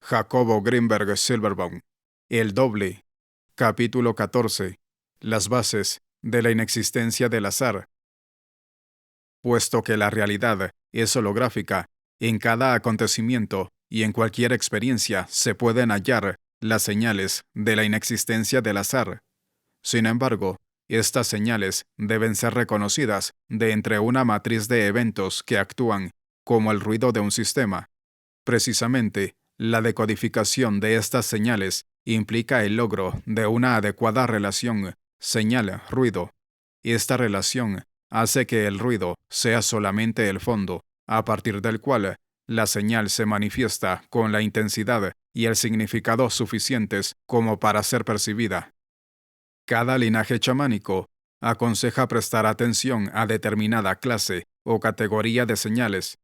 Jacobo Greenberg Silverbaum. El doble. Capítulo 14. Las bases de la inexistencia del azar. Puesto que la realidad es holográfica, en cada acontecimiento y en cualquier experiencia se pueden hallar las señales de la inexistencia del azar. Sin embargo, estas señales deben ser reconocidas de entre una matriz de eventos que actúan como el ruido de un sistema. Precisamente, la decodificación de estas señales implica el logro de una adecuada relación señal-ruido. Esta relación hace que el ruido sea solamente el fondo, a partir del cual la señal se manifiesta con la intensidad y el significado suficientes como para ser percibida. Cada linaje chamánico aconseja prestar atención a determinada clase o categoría de señales,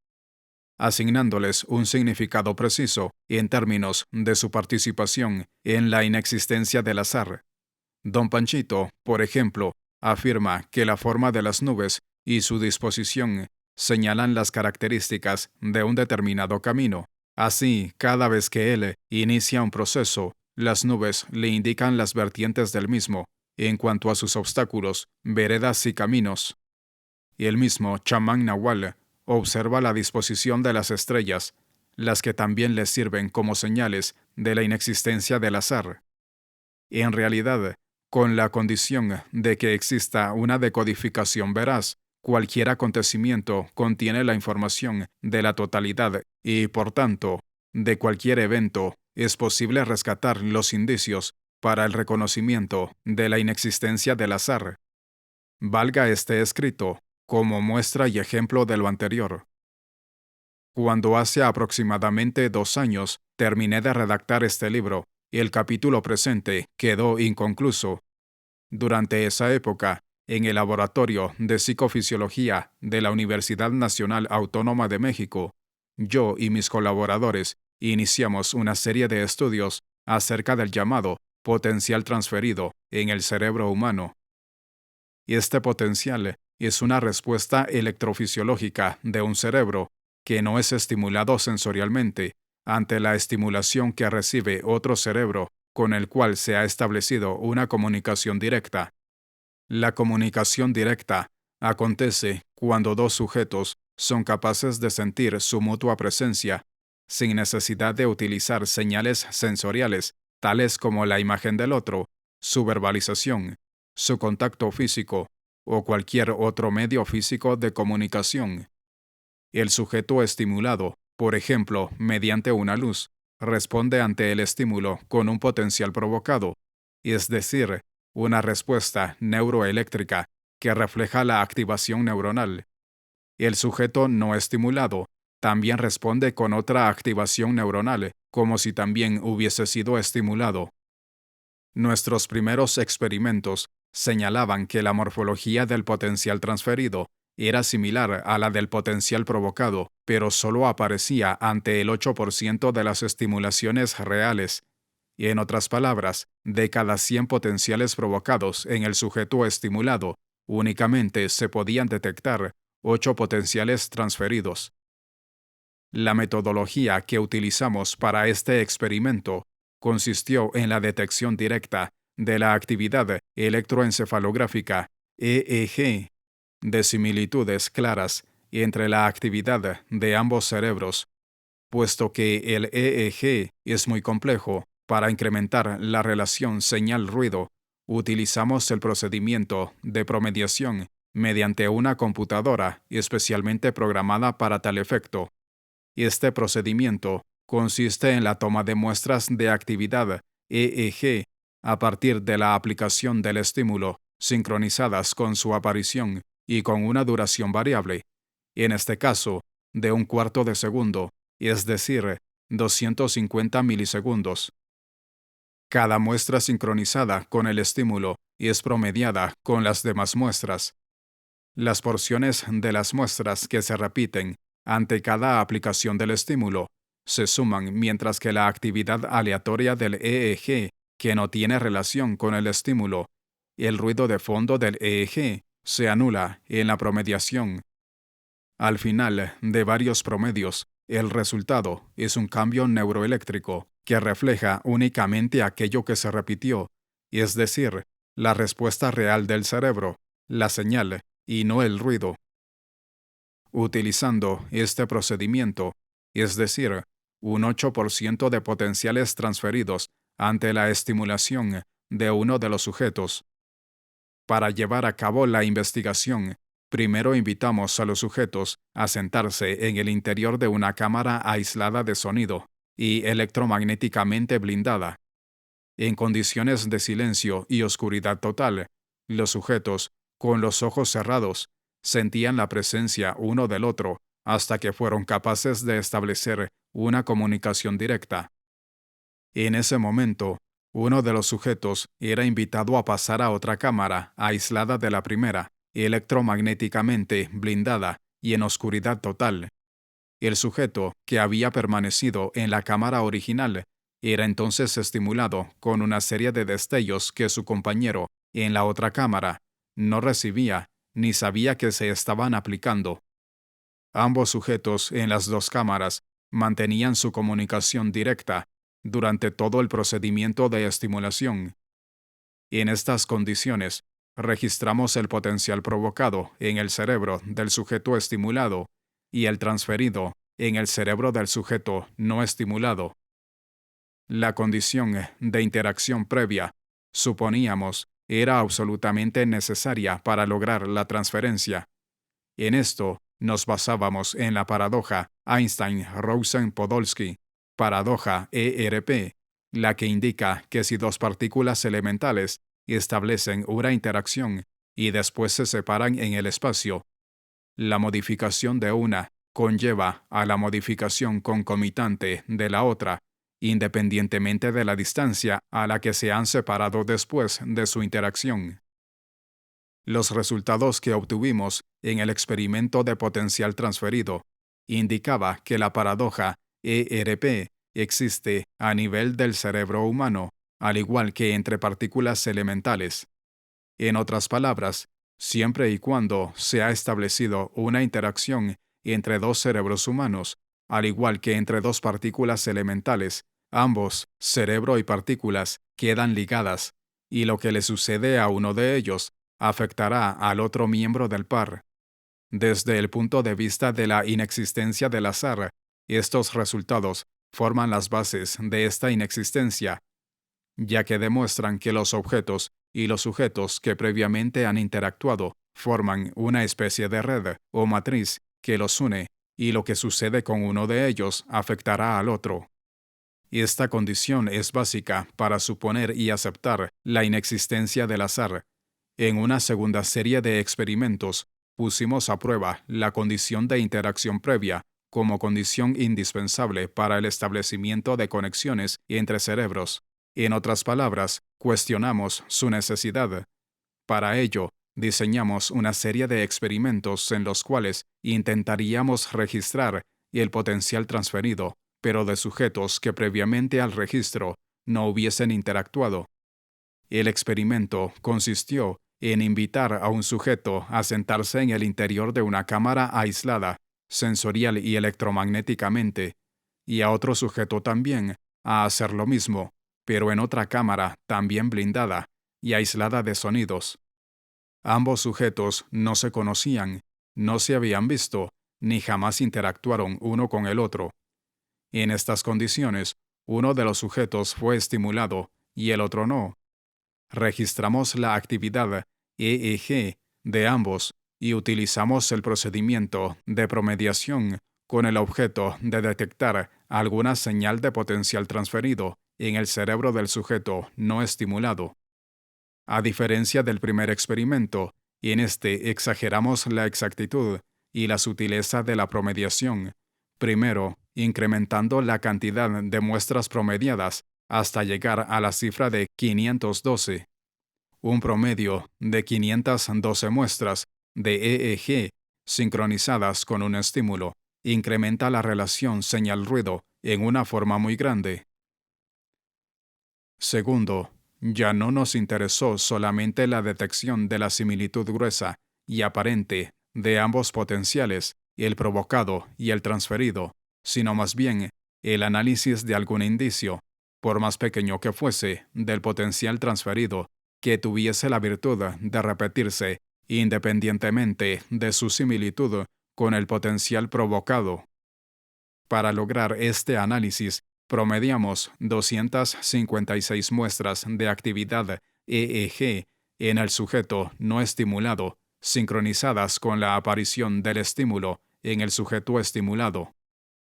asignándoles un significado preciso en términos de su participación en la inexistencia del azar. Don Panchito, por ejemplo, afirma que la forma de las nubes y su disposición señalan las características de un determinado camino. Así, cada vez que él inicia un proceso, las nubes le indican las vertientes del mismo, en cuanto a sus obstáculos, veredas y caminos. Y el mismo chamán nahual observa la disposición de las estrellas, las que también le sirven como señales de la inexistencia del azar. En realidad, con la condición de que exista una decodificación veraz, cualquier acontecimiento contiene la información de la totalidad y, por tanto, de cualquier evento es posible rescatar los indicios para el reconocimiento de la inexistencia del azar. Valga este escrito como muestra y ejemplo de lo anterior. Cuando hace aproximadamente 2 años terminé de redactar este libro, el capítulo presente quedó inconcluso. Durante esa época, en el Laboratorio de Psicofisiología de la Universidad Nacional Autónoma de México, yo y mis colaboradores iniciamos una serie de estudios acerca del llamado potencial transferido en el cerebro humano. Este potencial es una respuesta electrofisiológica de un cerebro que no es estimulado sensorialmente ante la estimulación que recibe otro cerebro con el cual se ha establecido una comunicación directa. La comunicación directa acontece cuando dos sujetos son capaces de sentir su mutua presencia, sin necesidad de utilizar señales sensoriales, tales como la imagen del otro, su verbalización, su contacto físico o cualquier otro medio físico de comunicación. El sujeto estimulado, por ejemplo, mediante una luz, responde ante el estímulo con un potencial provocado, es decir, una respuesta neuroeléctrica que refleja la activación neuronal. El sujeto no estimulado también responde con otra activación neuronal, como si también hubiese sido estimulado. Nuestros primeros experimentos señalaban que la morfología del potencial transferido era similar a la del potencial provocado, pero solo aparecía ante el 8% de las estimulaciones reales. Y en otras palabras, de cada 100 potenciales provocados en el sujeto estimulado, únicamente se podían detectar 8 potenciales transferidos. La metodología que utilizamos para este experimento consistió en la detección directa de la actividad electroencefalográfica, EEG, de similitudes claras entre la actividad de ambos cerebros. Puesto que el EEG es muy complejo, para incrementar la relación señal-ruido, utilizamos el procedimiento de promediación mediante una computadora especialmente programada para tal efecto. Este procedimiento consiste en la toma de muestras de actividad EEG a partir de la aplicación del estímulo, sincronizadas con su aparición y con una duración variable, en este caso, de 1/4 de segundo, es decir, 250 milisegundos. Cada muestra sincronizada con el estímulo es promediada con las demás muestras. Las porciones de las muestras que se repiten ante cada aplicación del estímulo se suman, mientras que la actividad aleatoria del EEG, que no tiene relación con el estímulo, el ruido de fondo del EEG, se anula en la promediación. Al final de varios promedios, El resultado es un cambio neuroeléctrico que refleja únicamente aquello que se repitió, es decir, la respuesta real del cerebro, la señal, y no el ruido. Utilizando este procedimiento, es decir, un 8% de potenciales transferidos ante la estimulación de uno de los sujetos. Para llevar a cabo la investigación, primero invitamos a los sujetos a sentarse en el interior de una cámara aislada de sonido y electromagnéticamente blindada. En condiciones de silencio y oscuridad total, los sujetos, con los ojos cerrados, sentían la presencia uno del otro hasta que fueron capaces de establecer una comunicación directa. En ese momento, uno de los sujetos era invitado a pasar a otra cámara aislada de la primera, electromagnéticamente blindada y en oscuridad total. El sujeto, que había permanecido en la cámara original, era entonces estimulado con una serie de destellos que su compañero, en la otra cámara, no recibía ni sabía que se estaban aplicando. Ambos sujetos en las dos cámaras mantenían su comunicación directa durante todo el procedimiento de estimulación. En estas condiciones, registramos el potencial provocado en el cerebro del sujeto estimulado y el transferido en el cerebro del sujeto no estimulado. La condición de interacción previa, suponíamos, era absolutamente necesaria para lograr la transferencia. En esto, nos basábamos en la paradoja Einstein-Rosen-Podolsky, paradoja ERP, la que indica que si dos partículas elementales establecen una interacción y después se separan en el espacio, la modificación de una conlleva a la modificación concomitante de la otra, independientemente de la distancia a la que se han separado después de su interacción. Los resultados que obtuvimos en el experimento de potencial transferido indicaba que la paradoja ERP existe a nivel del cerebro humano, al igual que entre partículas elementales. En otras palabras, siempre y cuando se ha establecido una interacción entre dos cerebros humanos, al igual que entre dos partículas elementales, ambos, cerebro y partículas, quedan ligadas, y lo que le sucede a uno de ellos afectará al otro miembro del par. Desde el punto de vista de la inexistencia del azar, estos resultados forman las bases de esta inexistencia, ya que demuestran que los objetos y los sujetos que previamente han interactuado forman una especie de red o matriz que los une, y lo que sucede con uno de ellos afectará al otro. Esta condición es básica para suponer y aceptar la inexistencia del azar. En una segunda serie de experimentos, pusimos a prueba la condición de interacción previa como condición indispensable para el establecimiento de conexiones entre cerebros. En otras palabras, cuestionamos su necesidad. Para ello, diseñamos una serie de experimentos en los cuales intentaríamos registrar el potencial transferido, pero de sujetos que previamente al registro no hubiesen interactuado. El experimento consistió en invitar a un sujeto a sentarse en el interior de una cámara aislada, sensorial y electromagnéticamente, y a otro sujeto también a hacer lo mismo, pero en otra cámara también blindada y aislada de sonidos. Ambos sujetos no se conocían, no se habían visto, ni jamás interactuaron uno con el otro. En estas condiciones, uno de los sujetos fue estimulado y el otro no. Registramos la actividad EEG de ambos y utilizamos el procedimiento de promediación con el objeto de detectar alguna señal de potencial transferido en el cerebro del sujeto no estimulado. A diferencia del primer experimento, en este exageramos la exactitud y la sutileza de la promediación, primero incrementando la cantidad de muestras promediadas hasta llegar a la cifra de 512. Un promedio de 512 muestras de EEG sincronizadas con un estímulo incrementa la relación señal-ruido en una forma muy grande. Segundo, ya no nos interesó solamente la detección de la similitud gruesa y aparente de ambos potenciales, el provocado y el transferido, sino más bien el análisis de algún indicio, por más pequeño que fuese, del potencial transferido, que tuviese la virtud de repetirse independientemente de su similitud con el potencial provocado. Para lograr este análisis, promediamos 256 muestras de actividad EEG en el sujeto no estimulado, sincronizadas con la aparición del estímulo en el sujeto estimulado.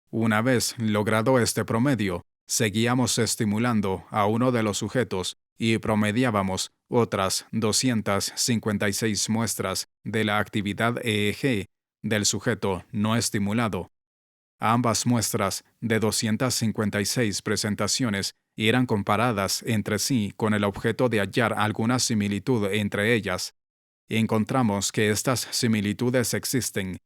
Una vez logrado este promedio, seguíamos estimulando a uno de los sujetos y promediábamos otras 256 muestras de la actividad EEG del sujeto no estimulado. Ambas muestras de 256 presentaciones eran comparadas entre sí con el objeto de hallar alguna similitud entre ellas. Encontramos que estas similitudes existen.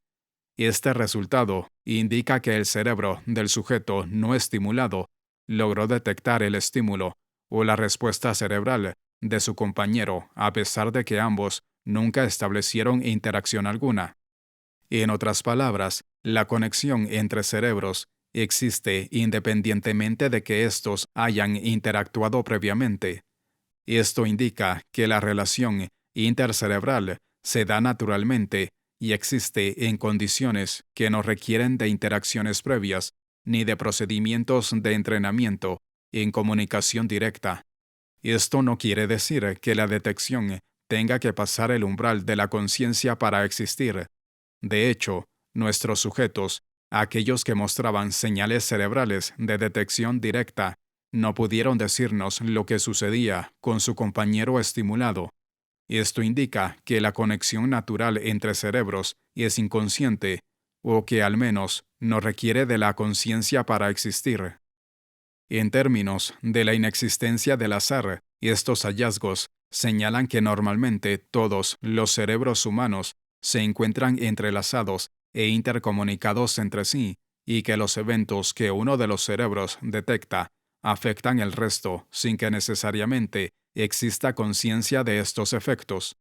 Este resultado indica que el cerebro del sujeto no estimulado logró detectar el estímulo o la respuesta cerebral de su compañero a pesar de que ambos nunca establecieron interacción alguna. En otras palabras, la conexión entre cerebros existe independientemente de que estos hayan interactuado previamente. Esto indica que la relación intercerebral se da naturalmente y existe en condiciones que no requieren de interacciones previas ni de procedimientos de entrenamiento en comunicación directa. Esto no quiere decir que la detección tenga que pasar el umbral de la conciencia para existir. De hecho, nuestros sujetos, aquellos que mostraban señales cerebrales de detección directa, no pudieron decirnos lo que sucedía con su compañero estimulado. Esto indica que la conexión natural entre cerebros es inconsciente, o que al menos no requiere de la conciencia para existir. En términos de la inexistencia del azar, estos hallazgos señalan que normalmente todos los cerebros humanos se encuentran entrelazados e intercomunicados entre sí, y que los eventos que uno de los cerebros detecta afectan el resto sin que necesariamente exista conciencia de estos efectos.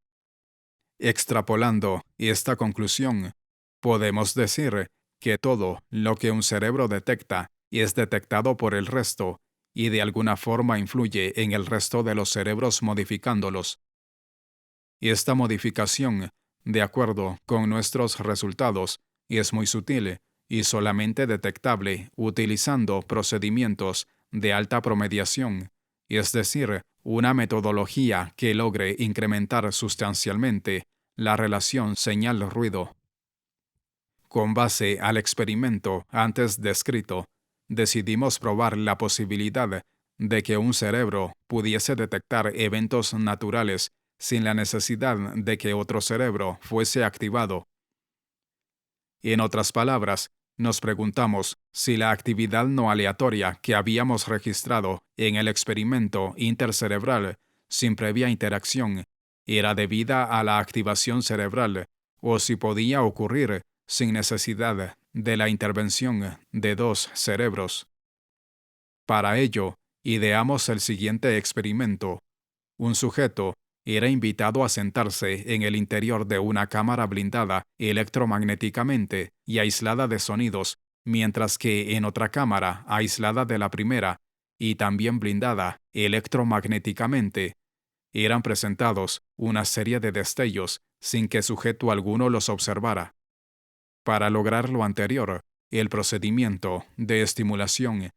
Extrapolando esta conclusión, podemos decir que todo lo que un cerebro detecta es detectado por el resto y de alguna forma influye en el resto de los cerebros modificándolos. Esta modificación, de acuerdo con nuestros resultados, es muy sutil y solamente detectable utilizando procedimientos de alta promediación, es decir, una metodología que logre incrementar sustancialmente la relación señal-ruido. Con base al experimento antes descrito, decidimos probar la posibilidad de que un cerebro pudiese detectar eventos naturales sin la necesidad de que otro cerebro fuese activado. En otras palabras, nos preguntamos si la actividad no aleatoria que habíamos registrado en el experimento intercerebral sin previa interacción era debida a la activación cerebral o si podía ocurrir sin necesidad de la intervención de dos cerebros. Para ello, ideamos el siguiente experimento. Un sujeto era invitado a sentarse en el interior de una cámara blindada electromagnéticamente y aislada de sonidos, mientras que en otra cámara aislada de la primera y también blindada electromagnéticamente, eran presentados una serie de destellos sin que sujeto alguno los observara. Para lograr lo anterior, el procedimiento de estimulación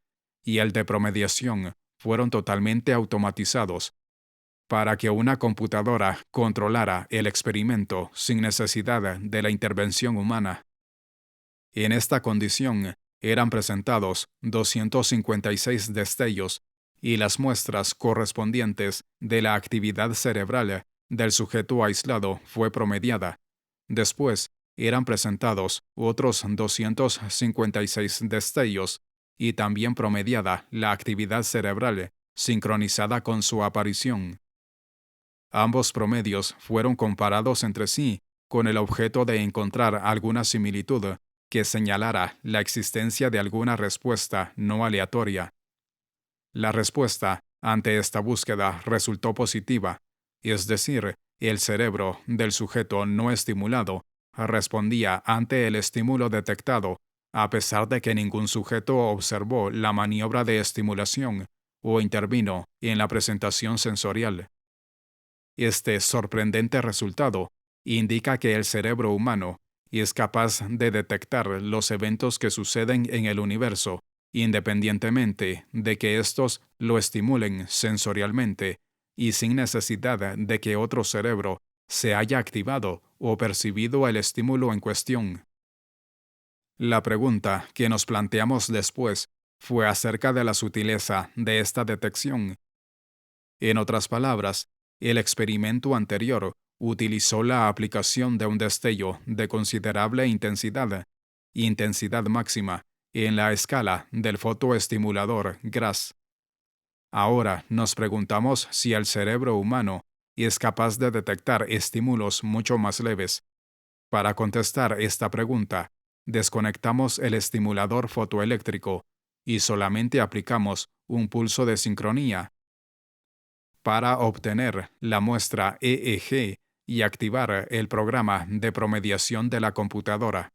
y el de promediación fueron totalmente automatizados, para que una computadora controlara el experimento sin necesidad de la intervención humana. En esta condición, eran presentados 256 destellos y las muestras correspondientes de la actividad cerebral del sujeto aislado fue promediada. Después, eran presentados otros 256 destellos y también promediada la actividad cerebral sincronizada con su aparición. Ambos promedios fueron comparados entre sí con el objeto de encontrar alguna similitud que señalara la existencia de alguna respuesta no aleatoria. La respuesta ante esta búsqueda resultó positiva, es decir, el cerebro del sujeto no estimulado respondía ante el estímulo detectado a pesar de que ningún sujeto observó la maniobra de estimulación o intervino en la presentación sensorial. Este sorprendente resultado indica que el cerebro humano es capaz de detectar los eventos que suceden en el universo, independientemente de que estos lo estimulen sensorialmente y sin necesidad de que otro cerebro se haya activado o percibido el estímulo en cuestión. La pregunta que nos planteamos después fue acerca de la sutileza de esta detección. En otras palabras, el experimento anterior utilizó la aplicación de un destello de considerable intensidad máxima, en la escala del fotoestimulador GRASS. Ahora nos preguntamos si el cerebro humano es capaz de detectar estímulos mucho más leves. Para contestar esta pregunta, desconectamos el estimulador fotoeléctrico y solamente aplicamos un pulso de sincronía para obtener la muestra EEG y activar el programa de promediación de la computadora.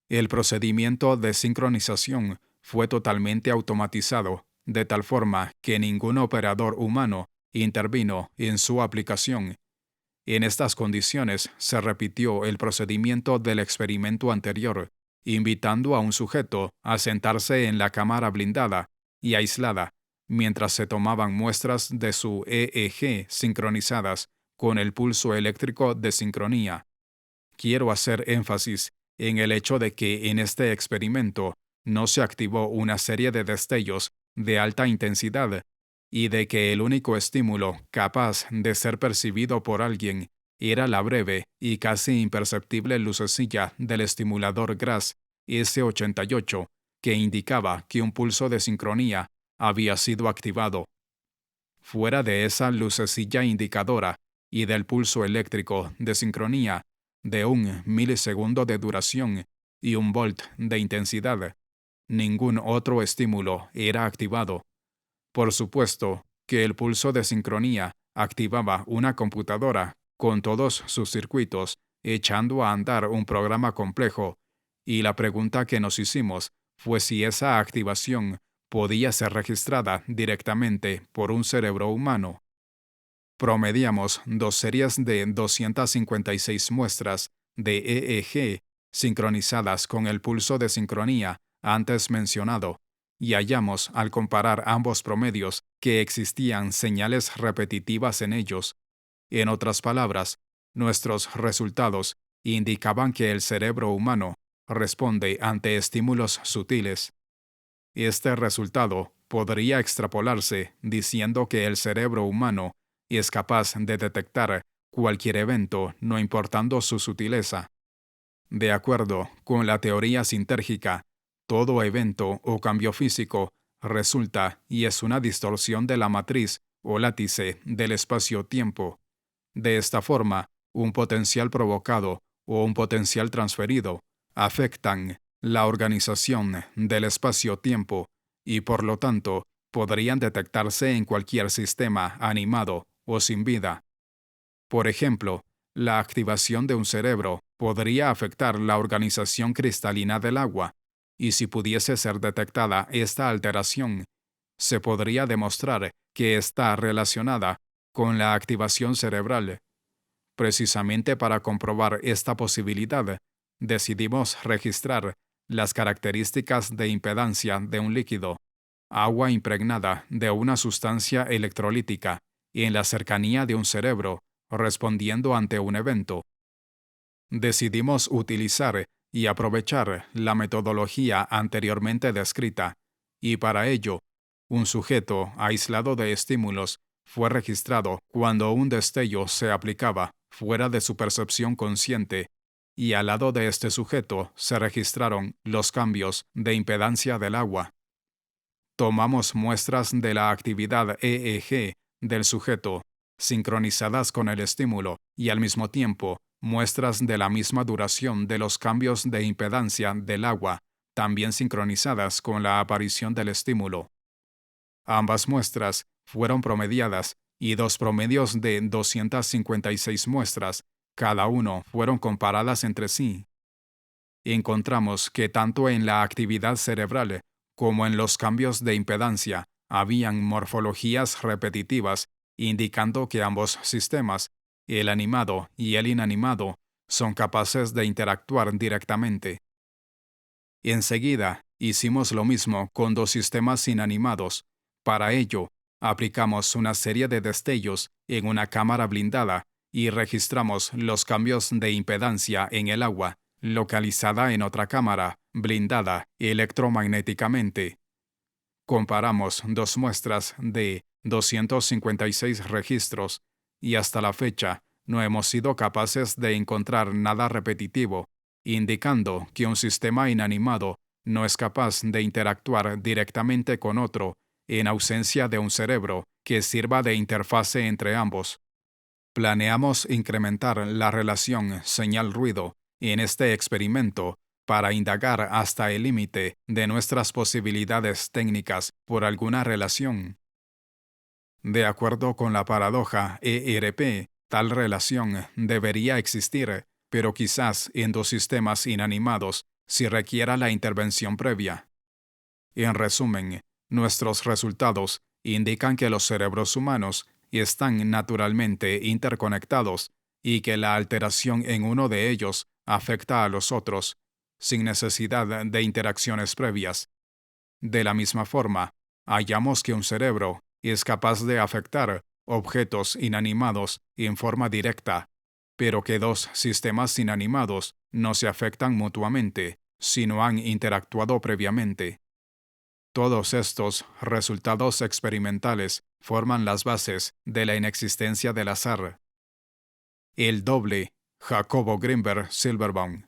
El procedimiento de sincronización fue totalmente automatizado, de tal forma que ningún operador humano intervino en su aplicación. En estas condiciones se repitió el procedimiento del experimento anterior, invitando a un sujeto a sentarse en la cámara blindada y aislada, mientras se tomaban muestras de su EEG sincronizadas con el pulso eléctrico de sincronía. Quiero hacer énfasis en el hecho de que en este experimento no se activó una serie de destellos de alta intensidad y de que el único estímulo capaz de ser percibido por alguien era la breve y casi imperceptible lucecilla del estimulador GRASS S88, que indicaba que un pulso de sincronía había sido activado. Fuera de esa lucecilla indicadora y del pulso eléctrico de sincronía de 1 milisegundo de duración y 1 volt de intensidad, ningún otro estímulo era activado. Por supuesto que el pulso de sincronía activaba una computadora con todos sus circuitos echando a andar un programa complejo, y la pregunta que nos hicimos fue si esa activación podía ser registrada directamente por un cerebro humano. Promediamos 2 series de 256 muestras de EEG sincronizadas con el pulso de sincronía antes mencionado, y hallamos al comparar ambos promedios que existían señales repetitivas en ellos. En otras palabras, nuestros resultados indicaban que el cerebro humano responde ante estímulos sutiles. Este resultado podría extrapolarse diciendo que el cerebro humano es capaz de detectar cualquier evento no importando su sutileza. De acuerdo con la teoría sintérgica, todo evento o cambio físico resulta y es una distorsión de la matriz o látice del espacio-tiempo. De esta forma, un potencial provocado o un potencial transferido afectan la organización del espacio-tiempo y por lo tanto podrían detectarse en cualquier sistema animado o sin vida. Por ejemplo, la activación de un cerebro podría afectar la organización cristalina del agua, y si pudiese ser detectada esta alteración, se podría demostrar que está relacionada con la activación cerebral. Precisamente para comprobar esta posibilidad, decidimos registrar las características de impedancia de un líquido, agua impregnada de una sustancia electrolítica, en la cercanía de un cerebro, respondiendo ante un evento. Decidimos utilizar y aprovechar la metodología anteriormente descrita, y para ello, un sujeto aislado de estímulos fue registrado cuando un destello se aplicaba fuera de su percepción consciente, y al lado de este sujeto se registraron los cambios de impedancia del agua. Tomamos muestras de la actividad EEG del sujeto, sincronizadas con el estímulo, y al mismo tiempo muestras de la misma duración de los cambios de impedancia del agua, también sincronizadas con la aparición del estímulo. Ambas muestras fueron promediadas y dos promedios de 256 muestras, cada uno, fueron comparadas entre sí. encontramos que tanto en la actividad cerebral como en los cambios de impedancia habían morfologías repetitivas, indicando que ambos sistemas, el animado y el inanimado, son capaces de interactuar directamente. Enseguida, hicimos lo mismo con dos sistemas inanimados. Para ello, aplicamos una serie de destellos en una cámara blindada y registramos los cambios de impedancia en el agua, localizada en otra cámara, blindada electromagnéticamente. Comparamos dos muestras de 256 registros y hasta la fecha no hemos sido capaces de encontrar nada repetitivo, indicando que un sistema inanimado no es capaz de interactuar directamente con otro en ausencia de un cerebro que sirva de interfase entre ambos. Planeamos incrementar la relación señal-ruido en este experimento para indagar hasta el límite de nuestras posibilidades técnicas por alguna relación. De acuerdo con la paradoja ERP, tal relación debería existir, pero quizás en dos sistemas inanimados si requiera la intervención previa. En resumen, nuestros resultados indican que los cerebros humanos están naturalmente interconectados y que la alteración en uno de ellos afecta a los otros, sin necesidad de interacciones previas. De la misma forma, hallamos que un cerebro es capaz de afectar objetos inanimados en forma directa, pero que dos sistemas inanimados no se afectan mutuamente si no han interactuado previamente. Todos estos resultados experimentales forman las bases de la inexistencia del azar. El doble, Jacobo Grinberg Silverbaum.